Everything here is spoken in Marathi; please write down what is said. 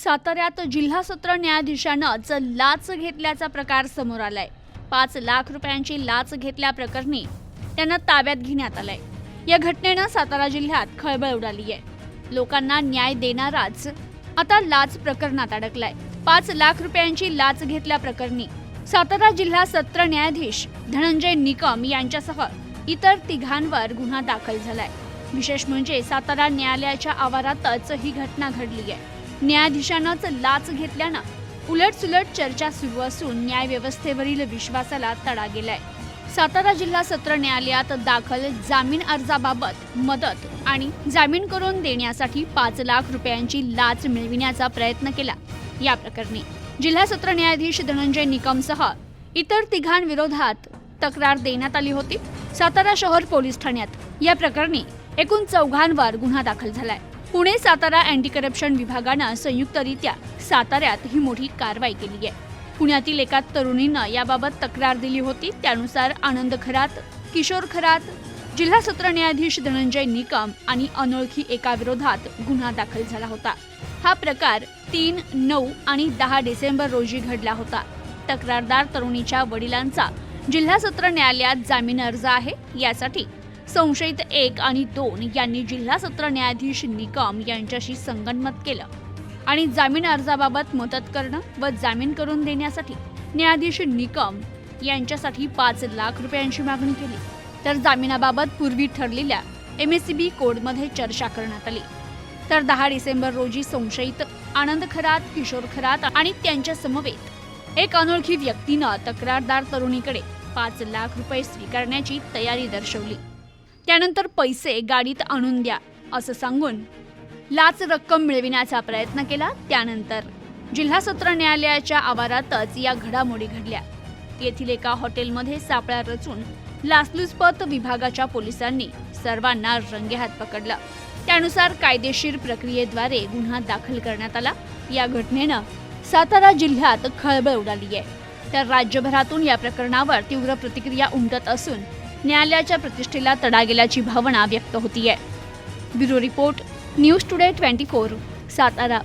साताऱ्यात जिल्हा सत्र न्यायाधीशानंच लाच घेतल्याचा प्रकार समोर आलाय। 5 लाख रुपयांची लाच घेतल्याप्रकरणी त्यांना ताब्यात घेण्यात आलंय। या घटनेनं सातारा जिल्ह्यात खळबळ उडाली आहे। लोकांना न्याय देणाराच आता लाच प्रकरणात अडकलाय। 5 लाख रुपयांची लाच घेतल्याप्रकरणी सातारा जिल्हा सत्र न्यायाधीश धनंजय निकम यांच्यासह इतर तिघांवर गुन्हा दाखल झालाय। विशेष म्हणजे सातारा न्यायालयाच्या आवारातच ही घटना घडली आहे। न्यायाधीशांनाच लाच घेतल्यानं उलटसुलट चर्चा सुरू असून न्याय व्यवस्थेवरील विश्वासाला तडा गेलाय। सातारा जिल्हा सत्र न्यायालयात दाखल जामीन अर्जाबाबत मदत आणि जामीन करून देण्यासाठी 5 लाख रुपयांची लाच मिळविण्याचा प्रयत्न केला। या प्रकरणी जिल्हा सत्र न्यायाधीश धनंजय निकमसह इतर तिघांविरोधात तक्रार देण्यात आली होती। सातारा शहर पोलीस ठाण्यात या प्रकरणी एकूण 4 गुन्हा दाखल झालाय। पुणे सातारा अँटी करप्शन विभागानं संयुक्तरित्या साताऱ्यात ही मोठी कारवाई केली आहे। पुण्यातील एका तरुणीनं याबाबत तक्रार दिली होती। त्यानुसार आनंद खरात, किशोर खरात, जिल्हा सत्र न्यायाधीश धनंजय निकम आणि अनोळखी एका विरोधात गुन्हा दाखल झाला होता। हा प्रकार 3, 9 आणि 10 डिसेंबर रोजी घडला होता। तक्रारदार तरुणीच्या वडिलांचा जिल्हा सत्र न्यायालयात जामीन अर्ज आहे। यासाठी संशयित 1 आणि 2 यांनी जिल्हा सत्र न्यायाधीश निकम यांच्याशी संगनमत केलं आणि जामीन अर्जाबाबत मदत करणं व जामीन करून देण्यासाठी न्यायाधीश निकम यांच्यासाठी 5 लाख रुपयांची मागणी केली। तर जामिनाबाबत पूर्वी ठरलेल्या MSCB कोडमध्ये चर्चा करण्यात आली। तर 10 डिसेंबर रोजी संशयित आनंद खरात, किशोर खरात आणि त्यांच्या समवेत एक अनोळखी व्यक्तीनं तक्रारदार तरुणीकडे 5 लाख रुपये स्वीकारण्याची तयारी दर्शवली। त्यानंतर पैसे गाडीत आणून द्या असं सांगून लाच रक्कम मिळविण्याचा प्रयत्न केला। त्यानंतर जिल्हा सत्र न्यायालयाच्या आवारातच या घडामोडी घडल्या। येथील एका हॉटेलमध्ये सापळा रचून लाचलुचपत विभागाच्या पोलिसांनी सर्वांना रंगेहात पकडलं। त्यानुसार कायदेशीर प्रक्रियेद्वारे गुन्हा दाखल करण्यात आला। या घटनेनं सातारा जिल्ह्यात खळबळ उडाली आहे। तर राज्यभरातून या प्रकरणावर तीव्र प्रतिक्रिया उमटत असून न्यायालयाच्या प्रतिष्ठेला तडा गेल्याची भावना व्यक्त होतीये। Bureau report, news today 24, Satara.